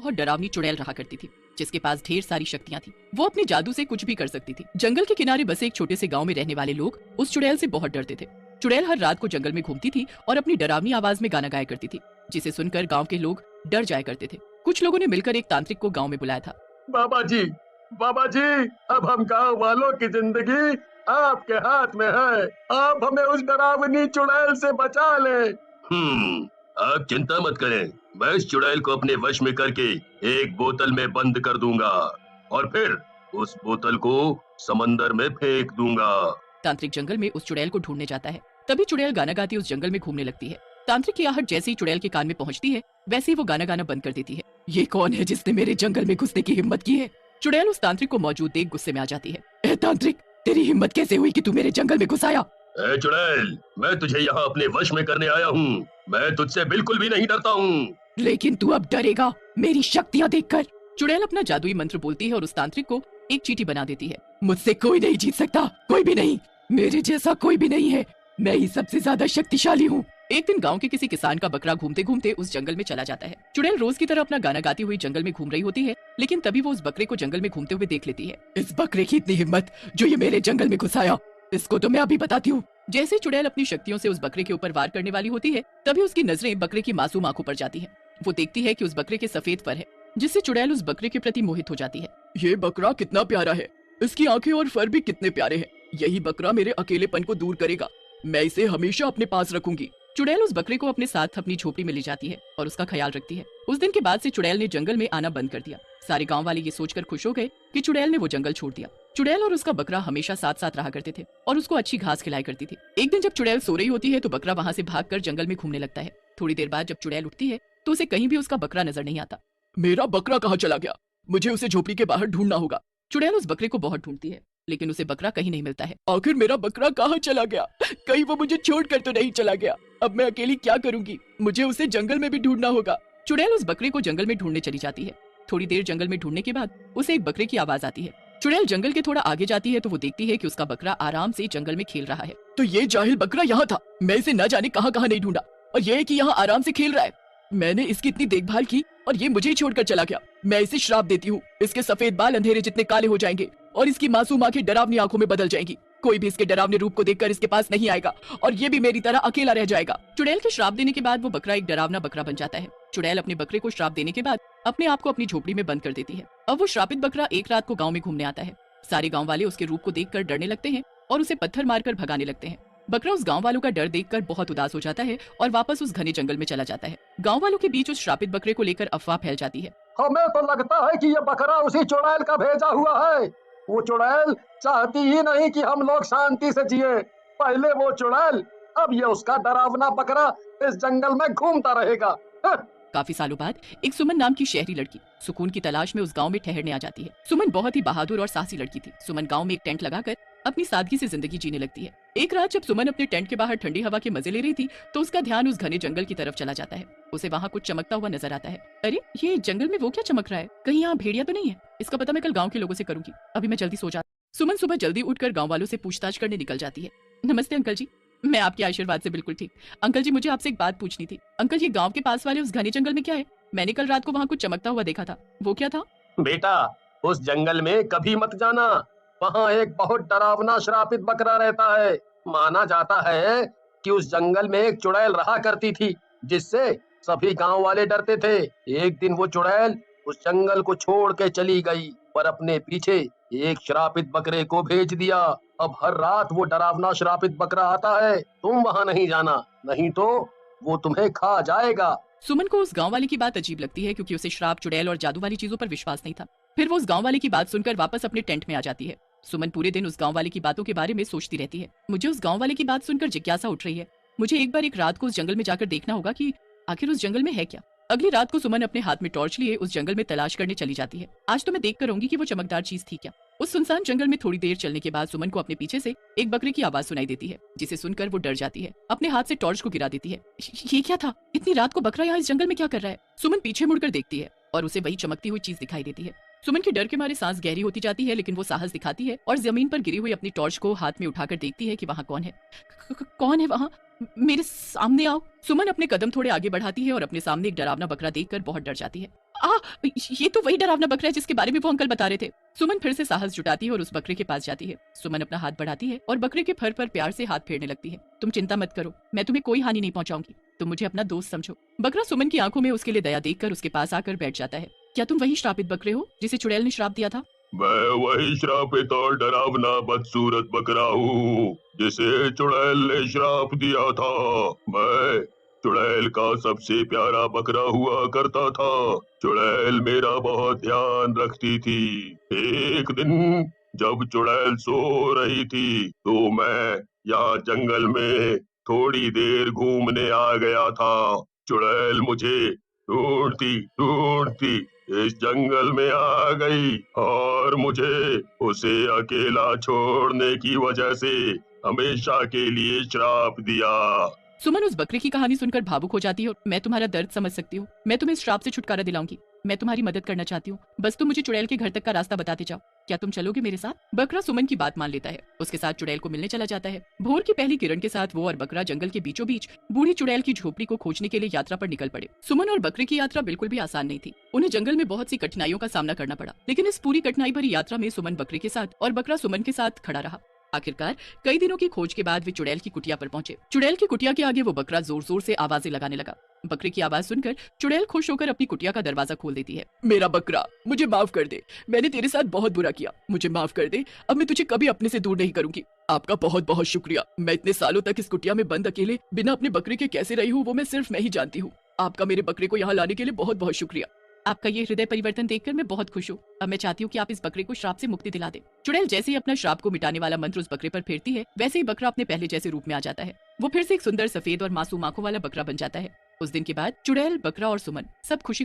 बहुत डरावनी चुड़ैल रहा करती थी, जिसके पास ढेर सारी शक्तियां थी। वो अपने जादू से कुछ भी कर सकती थी। जंगल के किनारे बसे एक छोटे से गांव में रहने वाले लोग उस चुड़ैल से बहुत डरते थे। चुड़ैल हर रात को जंगल में घूमती थी और अपनी डरावनी आवाज में गाना गाया करती थी, जिसे सुनकर गाँव के लोग डर जाया करते थे। कुछ लोगों ने मिलकर एक तांत्रिक को गाँव में बुलाया था। बाबा जी, अब हम गांव वालों की जिंदगी आपके हाथ में है। आप हमें उस डरावनी चुड़ैल से बचा लें। आप चिंता मत करें, मैं इस चुड़ैल को अपने वश में करके एक बोतल में बंद कर दूंगा और फिर उस बोतल को समंदर में फेंक दूंगा। तांत्रिक जंगल में उस चुड़ैल को ढूंढने जाता है। तभी चुड़ैल गाना गाती उस जंगल में घूमने लगती है। तांत्रिक की आहट जैसे ही चुड़ैल के कान में पहुंचती है, वैसे ही वो गाना गाना बंद कर देती है। ये कौन है जिसने मेरे जंगल में घुसने की हिम्मत की है? चुड़ैल उस तांत्रिक को मौजूद देख गुस्से में आ जाती है। ए तांत्रिक, तेरी हिम्मत कैसे हुई कि तू मेरे जंगल में घुस आया? ए चुड़ैल, मैं तुझे यहाँ अपने वश में करने आया हूँ। मैं तुझसे बिल्कुल भी नहीं डरता हूँ। लेकिन तू अब डरेगा मेरी शक्तियाँ देखकर। चुड़ैल अपना जादुई मंत्र बोलती है और उस तांत्रिक को एक चींटी बना देती है। मुझसे कोई नहीं जीत सकता, कोई भी नहीं। मेरे जैसा कोई भी नहीं है। मैं ही सबसे ज्यादा शक्तिशाली हूँ। एक दिन गांव के किसी किसान का बकरा घूमते घूमते उस जंगल में चला जाता है। चुड़ैल रोज की तरह अपना गाना गाती हुई जंगल में घूम रही होती है, लेकिन तभी वो उस बकरे को जंगल में घूमते हुए देख लेती है। इस बकरे की इतनी हिम्मत जो ये मेरे जंगल में घुस आया, इसको तो मैं अभी बताती हूँ। जैसे चुड़ैल अपनी शक्तियों से उस बकरे के ऊपर वार करने वाली होती है, तभी उसकी नजरें बकरे की मासूम आंखों पर जाती है। वो देखती है कि उस बकरे के सफेद फर है, जिससे चुड़ैल उस बकरे के प्रति मोहित हो जाती है। ये बकरा कितना प्यारा है, इसकी आंखें और फर भी कितने प्यारे हैं। यही बकरा मेरे अकेलेपन को दूर करेगा। मैं इसे हमेशा अपने पास रखूंगी। चुड़ैल उस बकरे को अपने साथ अपनी झोपड़ी में ले जाती है और उसका ख्याल रखती है। उस दिन के बाद से चुड़ैल ने जंगल में आना बंद कर दिया। सारे गांव वाले ये सोचकर खुश हो गए कि चुड़ैल ने वो जंगल छोड़ दिया। चुड़ैल और उसका बकरा हमेशा साथ साथ रहा करते थे और उसको अच्छी घास खिलाया करती थी। एक दिन जब चुड़ैल सो रही होती है तो बकरा वहाँ से भागकर जंगल में घूमने लगता है। थोड़ी देर बाद जब चुड़ैल उठती है तो उसे कहीं भी उसका बकरा नजर नहीं आता। मेरा बकरा कहाँ चला गया? मुझे उसे झोपड़ी के बाहर ढूंढना होगा। चुड़ैल उस बकरे को बहुत ढूंढती है, लेकिन उसे बकरा कहीं नहीं मिलता है। आखिर मेरा बकरा कहाँ चला गया? कहीं वो मुझे छोड़कर तो नहीं चला गया? अब मैं अकेली क्या करूंगी? मुझे उसे जंगल में भी ढूंढना होगा। चुड़ैल उस बकरे को जंगल में ढूंढने चली जाती है। थोड़ी देर जंगल में ढूंढने के बाद उसे एक बकरे की आवाज आती है। चुड़ैल जंगल के थोड़ा आगे जाती है तो वो देखती है कि उसका बकरा आराम से जंगल में खेल रहा है। तो ये जाहिल बकरा यहाँ था, मैं इसे न जाने कहाँ कहाँ नहीं ढूंढा, और ये कि यहाँ आराम से खेल रहा है। मैंने इसकी इतनी देखभाल की और ये मुझे ही छोड़कर चला गया। मैं इसे श्राप देती हूँ, इसके सफेद बाल अंधेरे जितने काले हो जाएंगे और इसकी मासूम आंखें डरावनी आंखों में बदल जाएंगी। कोई भी इसके डरावने रूप को देखकर इसके पास नहीं आएगा और ये भी मेरी तरह अकेला रह जाएगा। चुड़ैल के श्राप देने के बाद वो बकरा एक डरावना बकरा बन जाता है। चुड़ैल अपने बकरे को श्राप देने के बाद अपने आप को अपनी झोपड़ी में बंद कर देती है। अब वो श्रापित बकरा एक रात को गाँव में घूमने आता है। सारे गाँव वाले उसके रूप को देखकर डरने लगते हैं और उसे पत्थर मारकर भगाने लगते हैं। बकरा उस गांव वालों का डर देखकर बहुत उदास हो जाता है और वापस उस घने जंगल में चला जाता है। गांव वालों के बीच उस श्रापित बकरे को लेकर अफवाह फैल जाती है। हमें तो लगता है कि ये बकरा उसी चुड़ैल का भेजा हुआ है। वो चुड़ैल चाहती ही नहीं कि हम लोग शांति से जिए। पहले वो चुड़ैल, अब ये उसका डरावना बकरा इस जंगल में घूमता रहेगा। काफी सालों बाद एक सुमन नाम की शहरी लड़की सुकून की तलाश में उस गांव में ठहरने आ जाती है। सुमन बहुत ही बहादुर और साहसी लड़की थी। सुमन गांव में एक टेंट लगाकर अपनी सादगी से जिंदगी जीने लगती है। एक रात जब सुमन अपने टेंट के बाहर ठंडी हवा के मजे ले रही थी तो उसका ध्यान उस घने जंगल की तरफ चला जाता है। उसे वहाँ कुछ चमकता हुआ नजर आता है। अरे, ये जंगल में वो क्या चमक रहा है? कहीं यहाँ भेड़िया तो नहीं है? इसका पता मैं कल गाँव के लोगों से करूंगी। अभी मैं जल्दी सो जाती। सुमन सुबह जल्दी उठकर गाँव वालों से पूछताछ करने निकल जाती है। नमस्ते अंकल जी, मैं आपके आशीर्वाद से बिल्कुल ठीक। अंकल जी, मुझे आपसे एक बात पूछनी थी। अंकल, ये गांव के पास वाले उस घने जंगल में क्या है? मैंने कल रात को वहाँ कुछ चमकता हुआ देखा था, वो क्या था? बेटा, उस जंगल में कभी मत जाना। वहाँ एक बहुत डरावना श्रापित बकरा रहता है। माना जाता है कि उस जंगल में एक चुड़ैल रहा करती थी, जिससे सभी गांव वाले डरते थे। एक दिन वो चुड़ैल उस जंगल को छोड़ के चली गई, पर अपने पीछे एक श्रापित बकरे को भेज दिया। अब हर रात वो डरावना श्रापित बकरा आता है। तुम वहाँ नहीं जाना, नहीं तो वो तुम्हें खा जाएगा। सुमन को उस गांव वाले की बात अजीब लगती है, क्योंकि उसे श्राप, चुड़ैल और जादू वाली चीजों पर विश्वास नहीं था। फिर वो उस गांव वाले की बात सुनकर वापस अपने टेंट में आ जाती है। सुमन पूरे दिन उस गांव वाले की बातों के बारे में सोचती रहती है। मुझे उस गांव वाले की बात सुनकर जिज्ञासा उठ रही है। मुझे एक बार एक रात को उस जंगल में जाकर देखना होगा कि आखिर उस जंगल में है क्या। अगली रात को सुमन अपने हाथ में टॉर्च लिए उस जंगल में तलाश करने चली जाती है। आज तो मैं देख कर रहूंगी कि वो चमकदार चीज थी क्या। उस सुनसान जंगल में थोड़ी देर चलने के बाद सुमन को अपने पीछे से एक बकरे की आवाज सुनाई देती है, जिसे सुनकर वो डर जाती है। अपने हाथ से टॉर्च को गिरा देती है। ये क्या था? इतनी रात को बकरा यहाँ इस जंगल में क्या कर रहा है? सुमन पीछे मुड़कर देखती है और उसे वही चमकती हुई चीज दिखाई देती है। सुमन की डर के मारे सांस गहरी होती जाती है, लेकिन वो साहस दिखाती है और जमीन पर गिरी हुई अपनी टॉर्च को हाथ में उठाकर देखती है कि वहाँ कौन है। कौन है वहाँ? मेरे सामने आओ। सुमन अपने कदम थोड़े आगे बढ़ाती है और अपने सामने एक डरावना बकरा देखकर बहुत डर जाती है। आ, ये तो वही डरावना बकरा है जिसके बारे में वो अंकल बता रहे थे। सुमन फिर से साहस जुटाती है और उस बकरे के पास जाती है। सुमन अपना हाथ बढ़ाती है और बकरे के फर पर प्यार से हाथ फेरने लगती है। तुम चिंता मत करो, मैं तुम्हें कोई हानि नहीं पहुंचाऊंगी, तुम मुझे अपना दोस्त समझो। बकरा सुमन की आंखों में उसके लिए दया देखकर उसके पास आकर बैठ जाता है। क्या तुम वही श्रापित बकरे हो जिसे चुड़ैल ने श्राप दिया था? मैं वही श्रापित और डरावना बदसूरत बकरा हूँ जिसे चुड़ैल ने श्राप दिया था। मैं चुड़ैल का सबसे प्यारा बकरा हुआ करता था। चुड़ैल मेरा बहुत ध्यान रखती थी। एक दिन जब चुड़ैल सो रही थी तो मैं यहाँ जंगल में थोड़ी देर घूमने आ गया था। चुड़ैल मुझे ढूंढती ढूंढती इस जंगल में आ गई और मुझे उसे अकेला छोड़ने की वजह से हमेशा के लिए श्राप दिया। सुमन उस बकरे की कहानी सुनकर भावुक हो जाती है और मैं तुम्हारा दर्द समझ सकती हूँ। मैं तुम्हें इस श्राप से छुटकारा दिलाऊंगी। मैं तुम्हारी मदद करना चाहती हूँ, बस तुम मुझे चुड़ैल के घर तक का रास्ता बताते जाओ। क्या तुम चलोगे मेरे साथ? बकरा सुमन की बात मान लेता है। उसके साथ चुड़ैल को मिलने चला जाता है। भोर की पहली किरण के साथ वो और बकरा जंगल के बीचों बीच बूढ़ी चुड़ैल की झोपड़ी को खोजने के लिए यात्रा पर निकल पड़े। सुमन और बकरे की यात्रा बिल्कुल भी आसान नहीं थी। उन्हें जंगल में बहुत सी कठिनाइयों का सामना करना पड़ा, लेकिन इस पूरी कठिनाई भरी यात्रा में सुमन बकरे के साथ और बकरा सुमन के साथ खड़ा रहा। आखिरकार कई दिनों की खोज के बाद वे चुड़ैल की कुटिया पर पहुंचे। चुड़ैल की कुटिया के आगे वो बकरा जोर जोर से आवाजें लगाने लगा। बकरे की आवाज सुनकर चुड़ैल खुश होकर अपनी कुटिया का दरवाजा खोल देती है। मेरा बकरा, मुझे माफ कर दे, मैंने तेरे साथ बहुत बुरा किया, मुझे माफ कर दे, अब मैं तुझे कभी अपने से दूर नहीं करूंगी। आपका बहुत बहुत शुक्रिया। मैं इतने सालों तक इस कुटिया में बंद अकेले बिना अपने बकरे के कैसे रही हूँ वो मैं सिर्फ मैं ही जानती हूँ। आपका मेरे बकरे को यहाँ लाने के लिए बहुत बहुत शुक्रिया। आपका ये हृदय परिवर्तन देखकर मैं बहुत खुश हूँ। अब मैं चाहती हूँ कि आप इस बकरे को श्राप से मुक्ति दिला दे। चुड़ैल जैसे ही अपना श्राप को मिटाने वाला मंत्र उस बकरे पर फेरती है, वैसे ही बकरा अपने पहले जैसे रूप में आ जाता है। वो फिर से एक सुंदर सफेद और मासूम आंखों वाला बकरा बन जाता है। उस दिन के बाद चुड़ैल, बकरा और सुमन सब खुशी खुशी